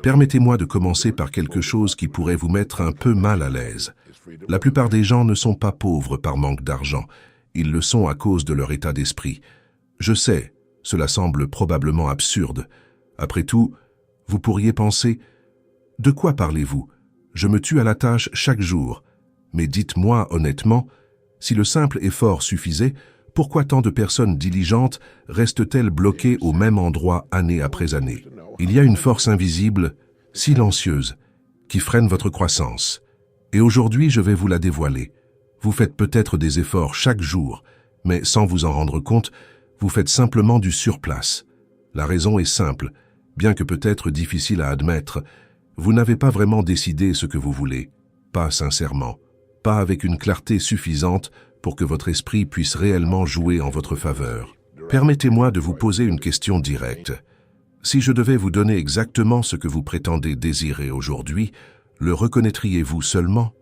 Permettez-moi de commencer par quelque chose qui pourrait vous mettre un peu mal à l'aise. La plupart des gens ne sont pas pauvres par manque d'argent. Ils le sont à cause de leur état d'esprit. Je sais, cela semble probablement absurde. Après tout, vous pourriez penser « De quoi parlez-vous? Je me tue à la tâche chaque jour. Mais dites-moi honnêtement, si le simple effort suffisait, pourquoi tant de personnes diligentes restent-elles bloquées au même endroit année après année? Il y a une force invisible, silencieuse, qui freine votre croissance. Et aujourd'hui, je vais vous la dévoiler. Vous faites peut-être des efforts chaque jour, mais sans vous en rendre compte, vous faites simplement du surplace. La raison est simple, bien que peut-être difficile à admettre. Vous n'avez pas vraiment décidé ce que vous voulez, pas sincèrement, pas avec une clarté suffisante pour que votre esprit puisse réellement jouer en votre faveur. Permettez-moi de vous poser une question directe. Si je devais vous donner exactement ce que vous prétendez désirer aujourd'hui, le reconnaîtriez-vous seulement?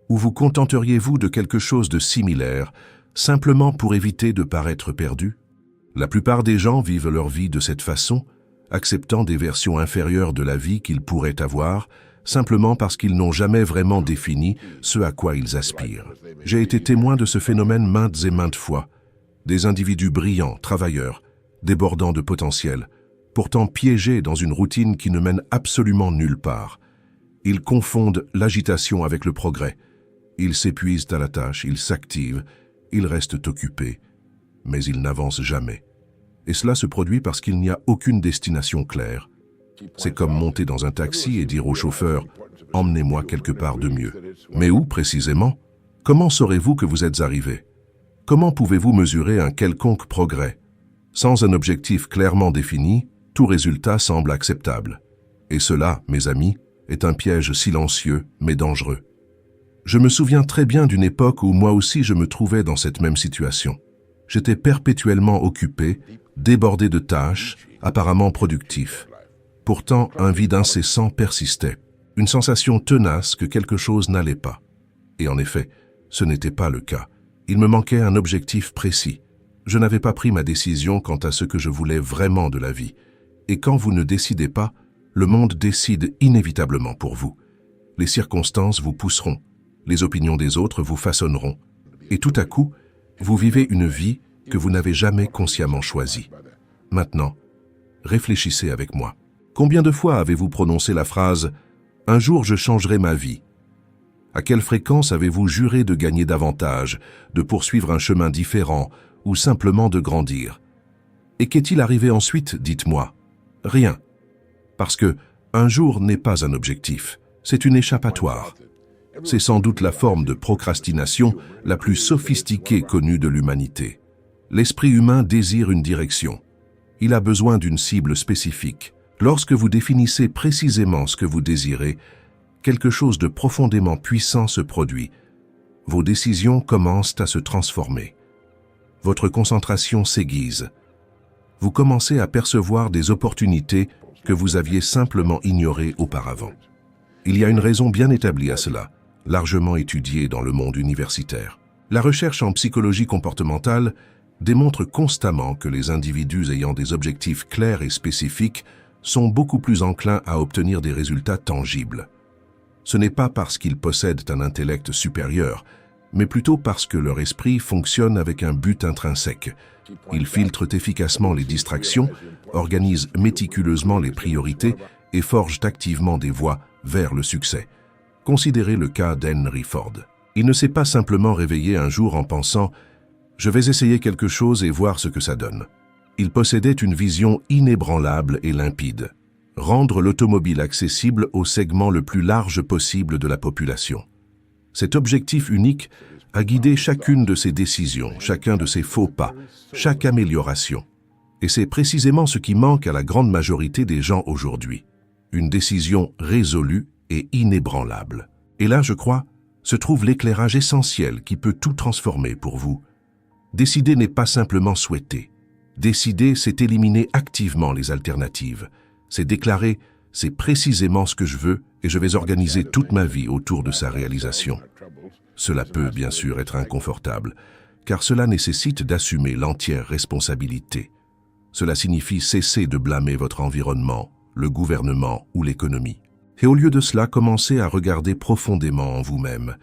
Ou vous contenteriez-vous de quelque chose de similaire, simplement pour éviter de paraître perdu? La plupart des gens vivent leur vie de cette façon, acceptant des versions inférieures de la vie qu'ils pourraient avoir, simplement parce qu'ils n'ont jamais vraiment défini ce à quoi ils aspirent. J'ai été témoin de ce phénomène maintes et maintes fois. Des individus brillants, travailleurs, débordant de potentiel, pourtant piégés dans une routine qui ne mène absolument nulle part. Ils confondent l'agitation avec le progrès. Ils s'épuisent à la tâche, ils s'activent, ils restent occupés, mais ils n'avancent jamais. Et cela se produit parce qu'il n'y a aucune destination claire. C'est comme monter dans un taxi et dire au chauffeur « Emmenez-moi quelque part de mieux ». Mais où précisément? Comment saurez-vous que vous êtes arrivé? Comment pouvez-vous mesurer un quelconque progrès? Sans un objectif clairement défini, tout résultat semble acceptable. Et cela, mes amis, est un piège silencieux mais dangereux. Je me souviens très bien d'une époque où moi aussi je me trouvais dans cette même situation. J'étais perpétuellement occupé, débordé de tâches, apparemment productif. Pourtant, un vide incessant persistait, une sensation tenace que quelque chose n'allait pas. Et en effet, ce n'était pas le cas. Il me manquait un objectif précis. Je n'avais pas pris ma décision quant à ce que je voulais vraiment de la vie. Et quand vous ne décidez pas, le monde décide inévitablement pour vous. Les circonstances vous pousseront, les opinions des autres vous façonneront. Et tout à coup, vous vivez une vie que vous n'avez jamais consciemment choisie. Maintenant, réfléchissez avec moi. Combien de fois avez-vous prononcé la phrase « Un jour je changerai ma vie » ? À quelle fréquence avez-vous juré de gagner davantage, de poursuivre un chemin différent ou simplement de grandir? Et qu'est-il arrivé ensuite, dites-moi? Rien. Parce que un jour n'est pas un objectif, c'est une échappatoire. C'est sans doute la forme de procrastination la plus sophistiquée connue de l'humanité. L'esprit humain désire une direction. Il a besoin d'une cible spécifique. Lorsque vous définissez précisément ce que vous désirez, quelque chose de profondément puissant se produit. Vos décisions commencent à se transformer. Votre concentration s'aiguise. Vous commencez à percevoir des opportunités que vous aviez simplement ignorées auparavant. Il y a une raison bien établie à cela, largement étudiée dans le monde universitaire. La recherche en psychologie comportementale démontre constamment que les individus ayant des objectifs clairs et spécifiques sont beaucoup plus enclins à obtenir des résultats tangibles. Ce n'est pas parce qu'ils possèdent un intellect supérieur, mais plutôt parce que leur esprit fonctionne avec un but intrinsèque. Ils filtrent efficacement les distractions, organisent méticuleusement les priorités et forgent activement des voies vers le succès. Considérez le cas d'Henry Ford. Il ne s'est pas simplement réveillé un jour en pensant « Je vais essayer quelque chose et voir ce que ça donne ». Il possédait une vision inébranlable et limpide. Rendre l'automobile accessible au segment le plus large possible de la population. Cet objectif unique a guidé chacune de ses décisions, chacun de ses faux pas, chaque amélioration. Et c'est précisément ce qui manque à la grande majorité des gens aujourd'hui. Une décision résolue et inébranlable. Et là, je crois, se trouve l'éclairage essentiel qui peut tout transformer pour vous. Décider n'est pas simplement souhaiter. Décider, c'est éliminer activement les alternatives. C'est déclarer « c'est précisément ce que je veux et je vais organiser toute ma vie autour de sa réalisation ». Cela peut bien sûr être inconfortable, car cela nécessite d'assumer l'entière responsabilité. Cela signifie cesser de blâmer votre environnement, le gouvernement ou l'économie. Et au lieu de cela, commencez à regarder profondément en vous-même.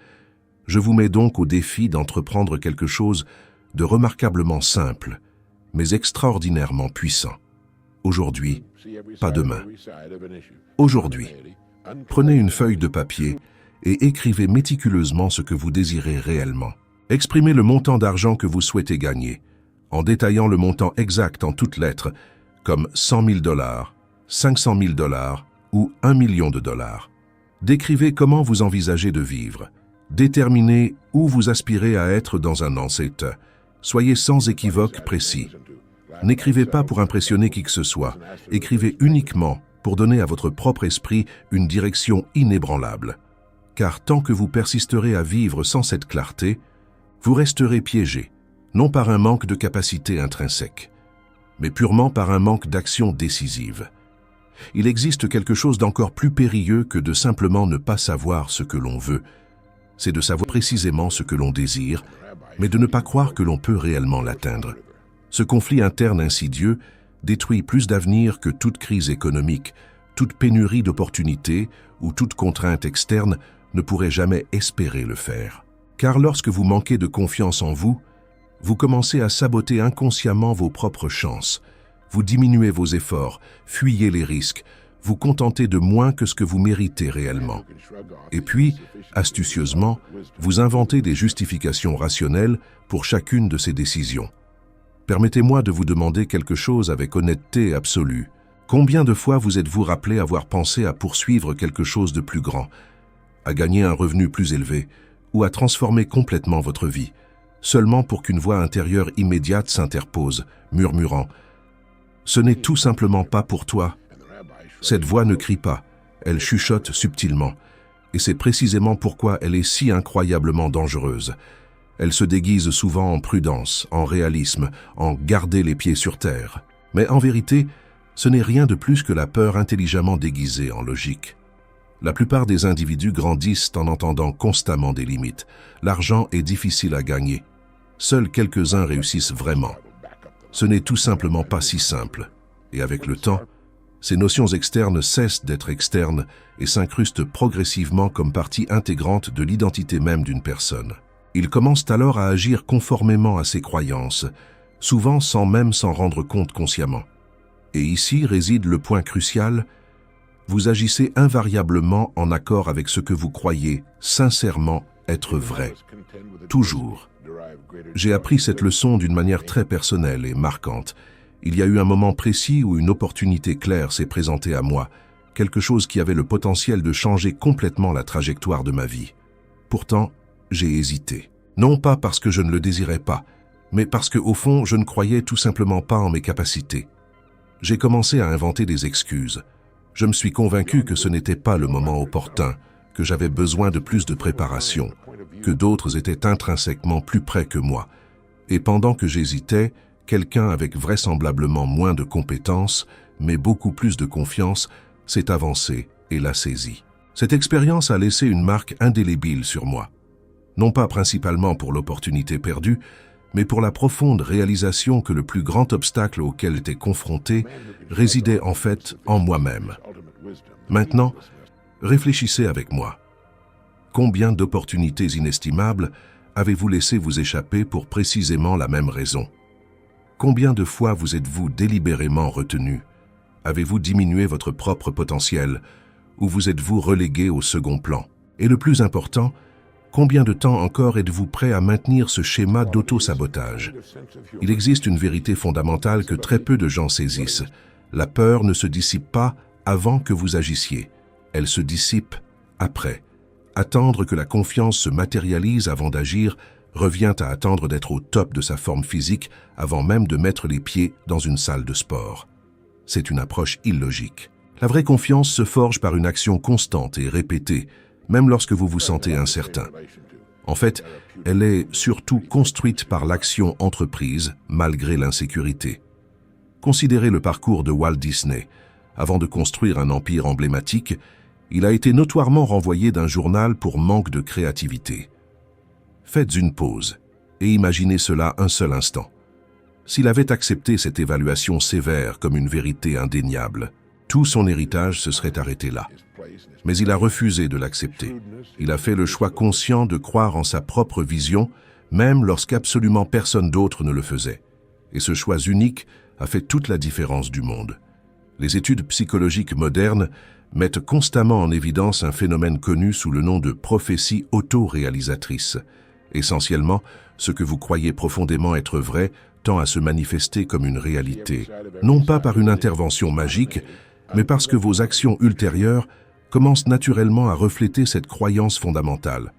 Je vous mets donc au défi d'entreprendre quelque chose de remarquablement simple, mais extraordinairement puissant. Aujourd'hui, pas demain. Aujourd'hui, prenez une feuille de papier et écrivez méticuleusement ce que vous désirez réellement. Exprimez le montant d'argent que vous souhaitez gagner, en détaillant le montant exact en toutes lettres, comme 100 000 $, 500 000 $ ou 1 million de dollars. Décrivez comment vous envisagez de vivre. Déterminez où vous aspirez à être dans un an. Soyez sans équivoque précis. N'écrivez pas pour impressionner qui que ce soit. Écrivez uniquement pour donner à votre propre esprit une direction inébranlable. Car tant que vous persisterez à vivre sans cette clarté, vous resterez piégé, non par un manque de capacité intrinsèque, mais purement par un manque d'action décisive. Il existe quelque chose d'encore plus périlleux que de simplement ne pas savoir ce que l'on veut. C'est de savoir précisément ce que l'on désire, mais de ne pas croire que l'on peut réellement l'atteindre. Ce conflit interne insidieux détruit plus d'avenir que toute crise économique, toute pénurie d'opportunités ou toute contrainte externe ne pourrait jamais espérer le faire. Car lorsque vous manquez de confiance en vous, vous commencez à saboter inconsciemment vos propres chances. Vous diminuez vos efforts, fuyez les risques, vous contentez de moins que ce que vous méritez réellement. Et puis, astucieusement, vous inventez des justifications rationnelles pour chacune de ces décisions. Permettez-moi de vous demander quelque chose avec honnêteté absolue. Combien de fois vous êtes-vous rappelé avoir pensé à poursuivre quelque chose de plus grand, à gagner un revenu plus élevé, ou à transformer complètement votre vie, seulement pour qu'une voix intérieure immédiate s'interpose, murmurant « Ce n'est tout simplement pas pour toi ». Cette voix ne crie pas, elle chuchote subtilement, et c'est précisément pourquoi elle est si incroyablement dangereuse. Elle se déguise souvent en prudence, en réalisme, en garder les pieds sur terre. Mais en vérité, ce n'est rien de plus que la peur intelligemment déguisée en logique. La plupart des individus grandissent en entendant constamment des limites. L'argent est difficile à gagner. Seuls quelques-uns réussissent vraiment. Ce n'est tout simplement pas si simple. Et avec le temps, ces notions externes cessent d'être externes et s'incrustent progressivement comme partie intégrante de l'identité même d'une personne. Ils commencent alors à agir conformément à ces croyances, souvent sans même s'en rendre compte consciemment. Et ici réside le point crucial: vous agissez invariablement en accord avec ce que vous croyez sincèrement être vrai. Toujours. J'ai appris cette leçon d'une manière très personnelle et marquante. Il y a eu un moment précis où une opportunité claire s'est présentée à moi, quelque chose qui avait le potentiel de changer complètement la trajectoire de ma vie. Pourtant, j'ai hésité. Non pas parce que je ne le désirais pas, mais parce que, au fond, je ne croyais tout simplement pas en mes capacités. J'ai commencé à inventer des excuses. Je me suis convaincu que ce n'était pas le moment opportun, que j'avais besoin de plus de préparation, que d'autres étaient intrinsèquement plus près que moi. Et pendant que j'hésitais, quelqu'un avec vraisemblablement moins de compétences, mais beaucoup plus de confiance, s'est avancé et l'a saisi. Cette expérience a laissé une marque indélébile sur moi. Non pas principalement pour l'opportunité perdue, mais pour la profonde réalisation que le plus grand obstacle auquel j'étais confronté résidait en fait en moi-même. Maintenant, réfléchissez avec moi. Combien d'opportunités inestimables avez-vous laissé vous échapper pour précisément la même raison? Combien de fois vous êtes-vous délibérément retenu? Avez-vous diminué votre propre potentiel ou vous êtes-vous relégué au second plan? Et le plus important, combien de temps encore êtes-vous prêt à maintenir ce schéma d'auto-sabotage? Il existe une vérité fondamentale que très peu de gens saisissent. La peur ne se dissipe pas avant que vous agissiez. Elle se dissipe après. Attendre que la confiance se matérialise avant d'agir revient à attendre d'être au top de sa forme physique avant même de mettre les pieds dans une salle de sport. C'est une approche illogique. La vraie confiance se forge par une action constante et répétée, même lorsque vous vous sentez incertain. En fait, elle est surtout construite par l'action entreprise malgré l'insécurité. Considérez le parcours de Walt Disney. Avant de construire un empire emblématique, il a été notoirement renvoyé d'un journal pour manque de créativité. Faites une pause et imaginez cela un seul instant. S'il avait accepté cette évaluation sévère comme une vérité indéniable, Tout son héritage se serait arrêté là. Mais il a refusé de l'accepter. Il a fait le choix conscient de croire en sa propre vision, même lorsqu'absolument personne d'autre ne le faisait. Et ce choix unique a fait toute la différence du monde. Les études psychologiques modernes mettent constamment en évidence un phénomène connu sous le nom de prophétie auto-réalisatrice. Essentiellement, ce que vous croyez profondément être vrai tend à se manifester comme une réalité, non pas par une intervention magique, mais parce que vos actions ultérieures commencent naturellement à refléter cette croyance fondamentale.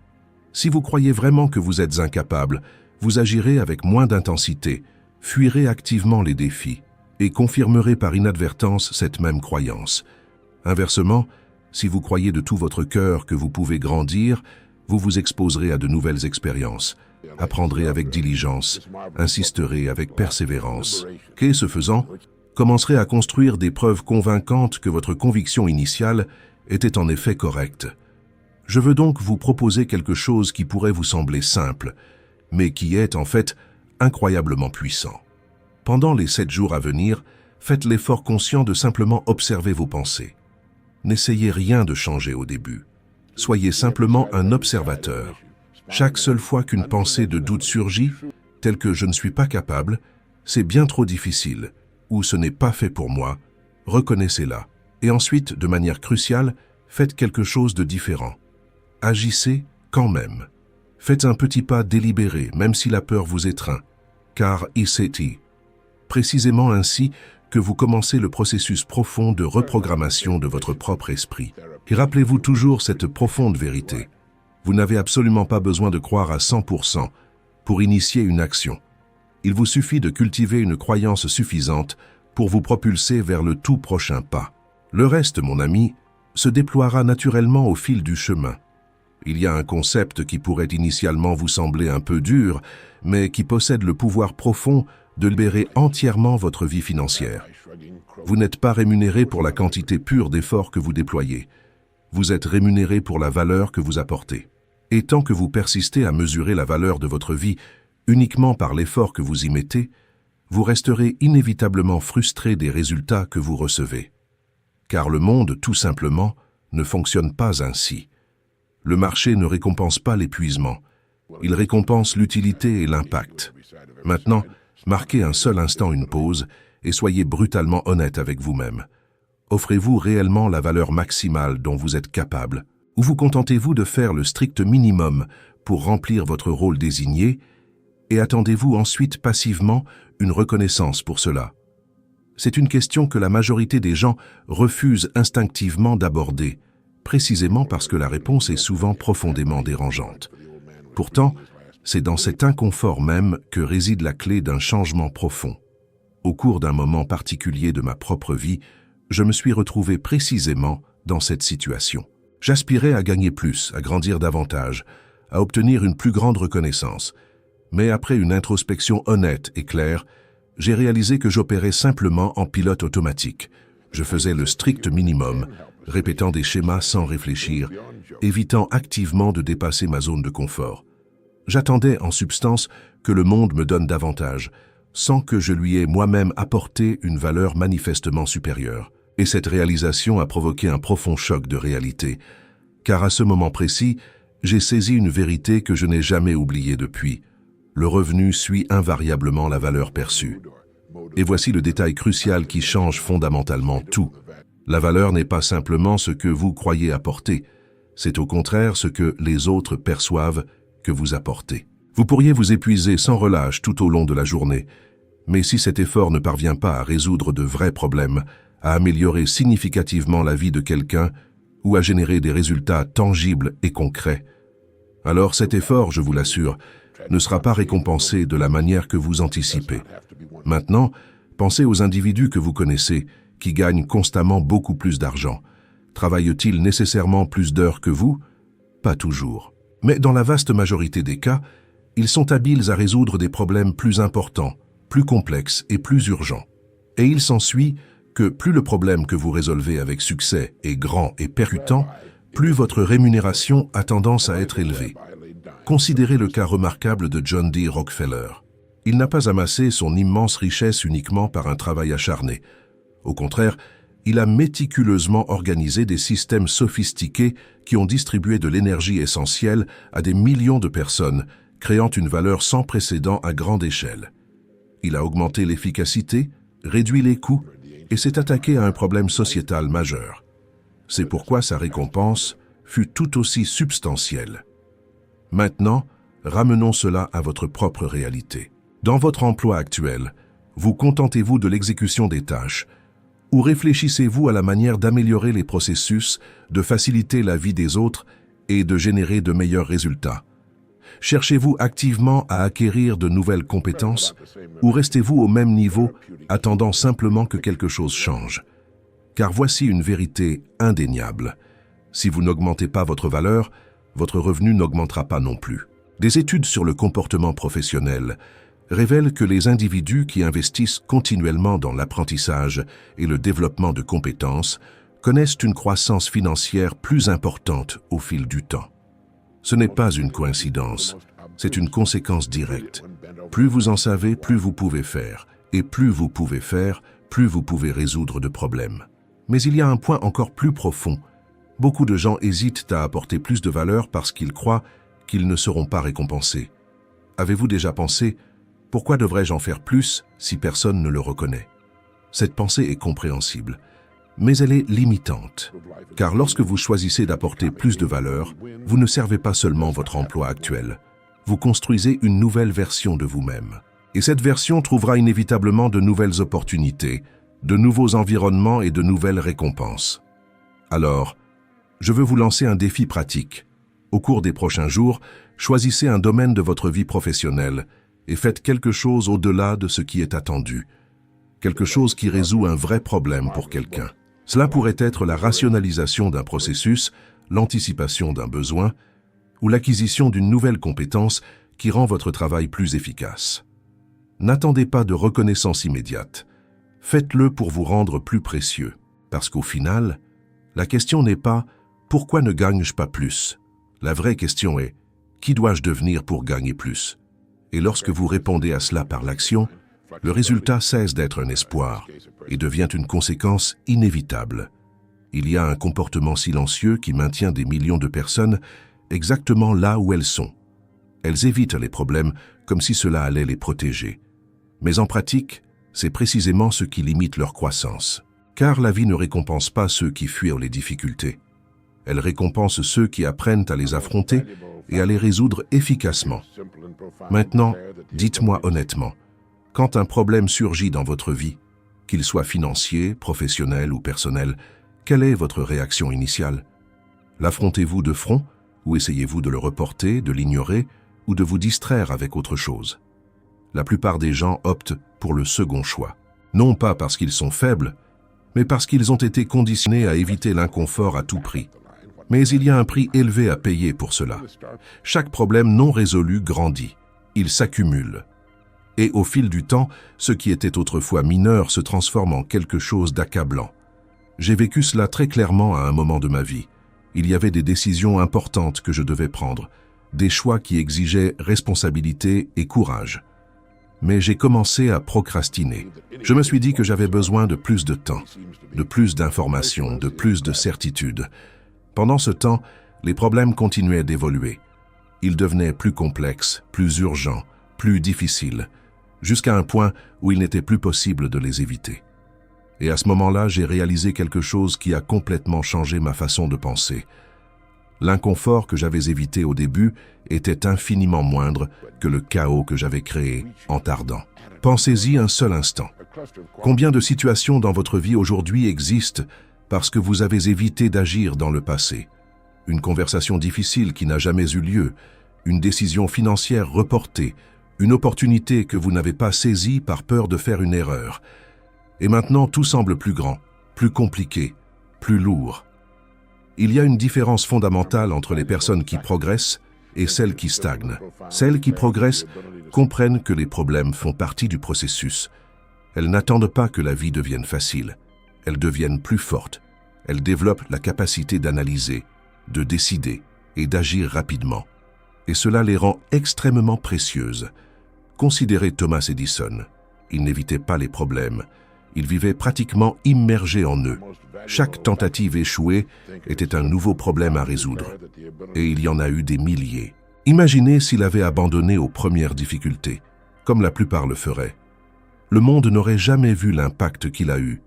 Si vous croyez vraiment que vous êtes incapable, vous agirez avec moins d'intensité, fuirez activement les défis et confirmerez par inadvertance cette même croyance. Inversement, si vous croyez de tout votre cœur que vous pouvez grandir, vous vous exposerez à de nouvelles expériences, apprendrez avec diligence, insisterez avec persévérance, et ce faisant, commencerez à construire des preuves convaincantes que votre conviction initiale était en effet correcte. Je veux donc vous proposer quelque chose qui pourrait vous sembler simple, mais qui est en fait incroyablement puissant. Pendant les 7 jours à venir, faites l'effort conscient de simplement observer vos pensées. N'essayez rien de changer au début. Soyez simplement un observateur. Chaque seule fois qu'une pensée de doute surgit, telle que « je ne suis pas capable »,« c'est bien trop difficile » ou « ce n'est pas fait pour moi », reconnaissez-la. Et ensuite, de manière cruciale, faites quelque chose de différent. Agissez quand même. Faites un petit pas délibéré, même si la peur vous étreint, car c'est précisément ainsi que vous commencez le processus profond de reprogrammation de votre propre esprit. Et rappelez-vous toujours cette profonde vérité. Vous n'avez absolument pas besoin de croire à 100% pour initier une action. Il vous suffit de cultiver une croyance suffisante pour vous propulser vers le tout prochain pas. Le reste, mon ami, se déploiera naturellement au fil du chemin. Il y a un concept qui pourrait initialement vous sembler un peu dur, mais qui possède le pouvoir profond de libérer entièrement votre vie financière. Vous n'êtes pas rémunéré pour la quantité pure d'efforts que vous déployez. Vous êtes rémunéré pour la valeur que vous apportez. Et tant que vous persistez à mesurer la valeur de votre vie uniquement par l'effort que vous y mettez, vous resterez inévitablement frustré des résultats que vous recevez. Car le monde, tout simplement, ne fonctionne pas ainsi. Le marché ne récompense pas l'épuisement. Il récompense l'utilité et l'impact. Maintenant, marquez un seul instant une pause et soyez brutalement honnête avec vous-même. Offrez-vous réellement la valeur maximale dont vous êtes capable, ou vous contentez-vous de faire le strict minimum pour remplir votre rôle désigné et attendez-vous ensuite passivement une reconnaissance pour cela? C'est une question que la majorité des gens refusent instinctivement d'aborder, précisément parce que la réponse est souvent profondément dérangeante. Pourtant, c'est dans cet inconfort même que réside la clé d'un changement profond. Au cours d'un moment particulier de ma propre vie, je me suis retrouvé précisément dans cette situation. J'aspirais à gagner plus, à grandir davantage, à obtenir une plus grande reconnaissance. Mais après une introspection honnête et claire, j'ai réalisé que j'opérais simplement en pilote automatique. Je faisais le strict minimum, répétant des schémas sans réfléchir, évitant activement de dépasser ma zone de confort. J'attendais en substance que le monde me donne davantage, sans que je lui ai moi-même apporté une valeur manifestement supérieure. Et cette réalisation a provoqué un profond choc de réalité, car à ce moment précis, j'ai saisi une vérité que je n'ai jamais oubliée depuis. Le revenu suit invariablement la valeur perçue. Et voici le détail crucial qui change fondamentalement tout. La valeur n'est pas simplement ce que vous croyez apporter, c'est au contraire ce que les autres perçoivent que vous apportez. Vous pourriez vous épuiser sans relâche tout au long de la journée, mais si cet effort ne parvient pas à résoudre de vrais problèmes, à améliorer significativement la vie de quelqu'un ou à générer des résultats tangibles et concrets, alors cet effort, je vous l'assure, ne sera pas récompensé de la manière que vous anticipez. Maintenant, pensez aux individus que vous connaissez, qui gagnent constamment beaucoup plus d'argent. Travaillent-ils nécessairement plus d'heures que vous? Pas toujours. Mais dans la vaste majorité des cas, ils sont habiles à résoudre des problèmes plus importants, plus complexes et plus urgents. Et il s'ensuit que plus le problème que vous résolvez avec succès est grand et percutant, plus votre rémunération a tendance à être élevée. Considérez le cas remarquable de John D. Rockefeller. Il n'a pas amassé son immense richesse uniquement par un travail acharné. Au contraire, Il a méticuleusement organisé des systèmes sophistiqués qui ont distribué de l'énergie essentielle à des millions de personnes, créant une valeur sans précédent à grande échelle. Il a augmenté l'efficacité, réduit les coûts et s'est attaqué à un problème sociétal majeur. C'est pourquoi sa récompense fut tout aussi substantielle. Maintenant, ramenons cela à votre propre réalité. Dans votre emploi actuel, vous contentez-vous de l'exécution des tâches ou réfléchissez-vous à la manière d'améliorer les processus, de faciliter la vie des autres et de générer de meilleurs résultats? Cherchez-vous activement à acquérir de nouvelles compétences ou restez-vous au même niveau, attendant simplement que quelque chose change? Car voici une vérité indéniable. Si vous n'augmentez pas votre valeur, votre revenu n'augmentera pas non plus. Des études sur le comportement professionnel révèlent que les individus qui investissent continuellement dans l'apprentissage et le développement de compétences connaissent une croissance financière plus importante au fil du temps. Ce n'est pas une coïncidence, c'est une conséquence directe. Plus vous en savez, plus vous pouvez faire, et plus vous pouvez faire, plus vous pouvez résoudre de problèmes. Mais il y a un point encore plus profond. Beaucoup de gens hésitent à apporter plus de valeur parce qu'ils croient qu'ils ne seront pas récompensés. Avez-vous déjà pensé « Pourquoi devrais-je en faire plus si personne ne le reconnaît ?» Cette pensée est compréhensible, mais elle est limitante. Car lorsque vous choisissez d'apporter plus de valeur, vous ne servez pas seulement votre emploi actuel. Vous construisez une nouvelle version de vous-même. Et cette version trouvera inévitablement de nouvelles opportunités, de nouveaux environnements et de nouvelles récompenses. Alors, je veux vous lancer un défi pratique. Au cours des prochains jours, choisissez un domaine de votre vie professionnelle et faites quelque chose au-delà de ce qui est attendu. Quelque chose qui résout un vrai problème pour quelqu'un. Cela pourrait être la rationalisation d'un processus, l'anticipation d'un besoin ou l'acquisition d'une nouvelle compétence qui rend votre travail plus efficace. N'attendez pas de reconnaissance immédiate. Faites-le pour vous rendre plus précieux. Parce qu'au final, la question n'est pas « Pourquoi ne gagne-je pas plus ?» La vraie question est « Qui dois-je devenir pour gagner plus ?» Et lorsque vous répondez à cela par l'action, le résultat cesse d'être un espoir et devient une conséquence inévitable. Il y a un comportement silencieux qui maintient des millions de personnes exactement là où elles sont. Elles évitent les problèmes comme si cela allait les protéger. Mais en pratique, c'est précisément ce qui limite leur croissance. Car la vie ne récompense pas ceux qui fuient les difficultés. Elle récompense ceux qui apprennent à les affronter et à les résoudre efficacement. Maintenant, dites-moi honnêtement, quand un problème surgit dans votre vie, qu'il soit financier, professionnel ou personnel, quelle est votre réaction initiale? L'affrontez-vous de front ou essayez-vous de le reporter, de l'ignorer ou de vous distraire avec autre chose? La plupart des gens optent pour le second choix. Non pas parce qu'ils sont faibles, mais parce qu'ils ont été conditionnés à éviter l'inconfort à tout prix. Mais il y a un prix élevé à payer pour cela. Chaque problème non résolu grandit. Il s'accumule. Et au fil du temps, ce qui était autrefois mineur se transforme en quelque chose d'accablant. J'ai vécu cela très clairement à un moment de ma vie. Il y avait des décisions importantes que je devais prendre, des choix qui exigeaient responsabilité et courage. Mais j'ai commencé à procrastiner. Je me suis dit que j'avais besoin de plus de temps, de plus d'informations, de plus de certitudes. Pendant ce temps, les problèmes continuaient d'évoluer. Ils devenaient plus complexes, plus urgents, plus difficiles, jusqu'à un point où il n'était plus possible de les éviter. Et à ce moment-là, j'ai réalisé quelque chose qui a complètement changé ma façon de penser. L'inconfort que j'avais évité au début était infiniment moindre que le chaos que j'avais créé en tardant. Pensez-y un seul instant. Combien de situations dans votre vie aujourd'hui existent parce que vous avez évité d'agir dans le passé? Une conversation difficile qui n'a jamais eu lieu, une décision financière reportée, une opportunité que vous n'avez pas saisie par peur de faire une erreur. Et maintenant, tout semble plus grand, plus compliqué, plus lourd. Il y a une différence fondamentale entre les personnes qui progressent et celles qui stagnent. Celles qui progressent comprennent que les problèmes font partie du processus. Elles n'attendent pas que la vie devienne facile. Elles deviennent plus fortes. Elles développent la capacité d'analyser, de décider et d'agir rapidement. Et cela les rend extrêmement précieuses. Considérez Thomas Edison. Il n'évitait pas les problèmes. Ils vivaient pratiquement immergés en eux. Chaque tentative échouée était un nouveau problème à résoudre. Et il y en a eu des milliers. Imaginez s'il avait abandonné aux premières difficultés, comme la plupart le feraient. Le monde n'aurait jamais vu l'impact qu'il a eu.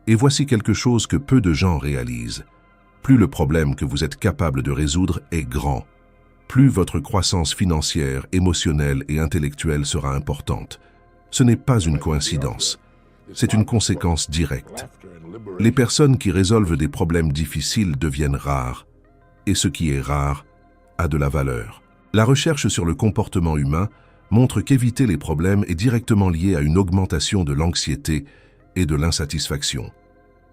Et voici quelque chose que peu de gens réalisent. Plus le problème que vous êtes capable de résoudre est grand, plus votre croissance financière, émotionnelle et intellectuelle sera importante. Ce n'est pas une coïncidence. C'est une conséquence directe. Les personnes qui résolvent des problèmes difficiles deviennent rares. Et ce qui est rare a de la valeur. La recherche sur le comportement humain montre qu'éviter les problèmes est directement lié à une augmentation de l'anxiété et de l'insatisfaction.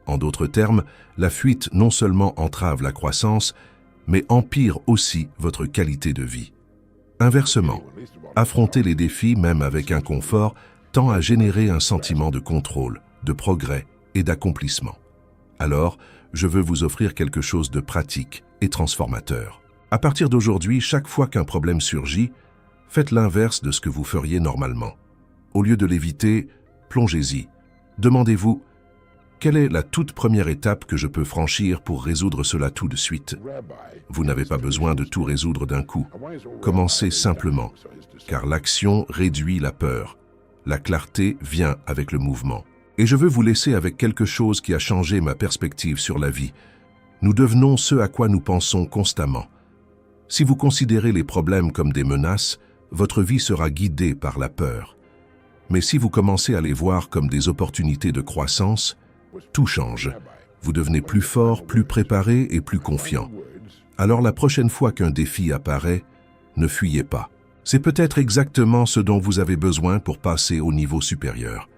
En d'autres termes, la fuite non seulement entrave la croissance, mais empire aussi votre qualité de vie. Inversement, affronter les défis, même avec inconfort, tend à générer un sentiment de contrôle, de progrès et d'accomplissement. Alors, je veux vous offrir quelque chose de pratique et transformateur. À partir d'aujourd'hui, chaque fois qu'un problème surgit, faites l'inverse de ce que vous feriez normalement. Au lieu de l'éviter, plongez-y. Demandez-vous, quelle est la toute première étape que je peux franchir pour résoudre cela tout de suite? Vous n'avez pas besoin de tout résoudre d'un coup. Commencez simplement, car l'action réduit la peur. La clarté vient avec le mouvement. Et je veux vous laisser avec quelque chose qui a changé ma perspective sur la vie. Nous devenons ce à quoi nous pensons constamment. Si vous considérez les problèmes comme des menaces, votre vie sera guidée par la peur. Mais si vous commencez à les voir comme des opportunités de croissance, tout change. Vous devenez plus fort, plus préparé et plus confiant. Alors la prochaine fois qu'un défi apparaît, ne fuyez pas. C'est peut-être exactement ce dont vous avez besoin pour passer au niveau supérieur.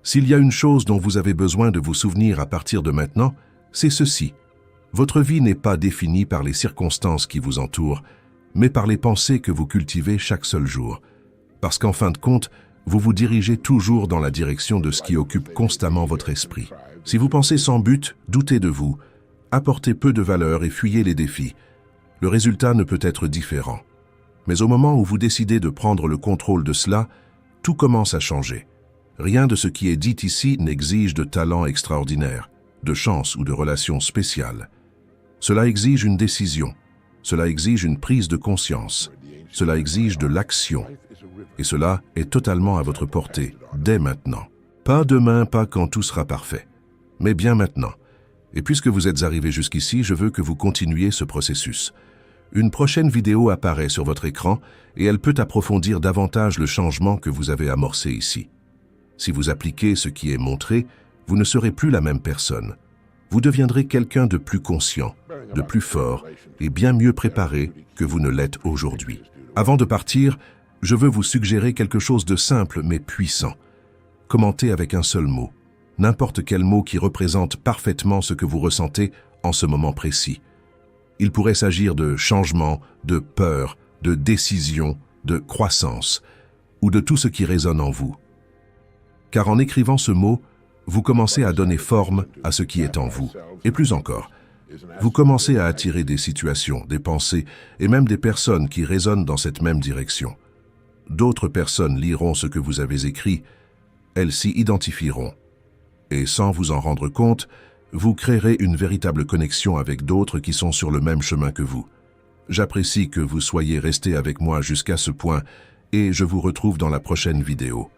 S'il y a une chose dont vous avez besoin de vous souvenir à partir de maintenant, c'est ceci. Votre vie n'est pas définie par les circonstances qui vous entourent, mais par les pensées que vous cultivez chaque seul jour. Parce qu'en fin de compte, vous vous dirigez toujours dans la direction de ce qui occupe constamment votre esprit. Si vous pensez sans but, doutez de vous, apportez peu de valeur et fuyez les défis. Le résultat ne peut être différent. Mais au moment où vous décidez de prendre le contrôle de cela, tout commence à changer. Rien de ce qui est dit ici n'exige de talent extraordinaire, de chance ou de relations spéciales. Cela exige une décision, cela exige une prise de conscience, cela exige de l'action. Et cela est totalement à votre portée, dès maintenant. Pas demain, pas quand tout sera parfait, mais bien maintenant. Et puisque vous êtes arrivé jusqu'ici, je veux que vous continuiez ce processus. Une prochaine vidéo apparaît sur votre écran et elle peut approfondir davantage le changement que vous avez amorcé ici. Si vous appliquez ce qui est montré, vous ne serez plus la même personne. Vous deviendrez quelqu'un de plus conscient, de plus fort et bien mieux préparé que vous ne l'êtes aujourd'hui. Avant de partir, je veux vous suggérer quelque chose de simple mais puissant. Commentez avec un seul mot, n'importe quel mot qui représente parfaitement ce que vous ressentez en ce moment précis. Il pourrait s'agir de changement, de peur, de décision, de croissance, ou de tout ce qui résonne en vous. Car en écrivant ce mot, vous commencez à donner forme à ce qui est en vous. Et plus encore, vous commencez à attirer des situations, des pensées et même des personnes qui résonnent dans cette même direction. D'autres personnes liront ce que vous avez écrit, elles s'y identifieront. Et sans vous en rendre compte, vous créerez une véritable connexion avec d'autres qui sont sur le même chemin que vous. J'apprécie que vous soyez restés avec moi jusqu'à ce point et je vous retrouve dans la prochaine vidéo.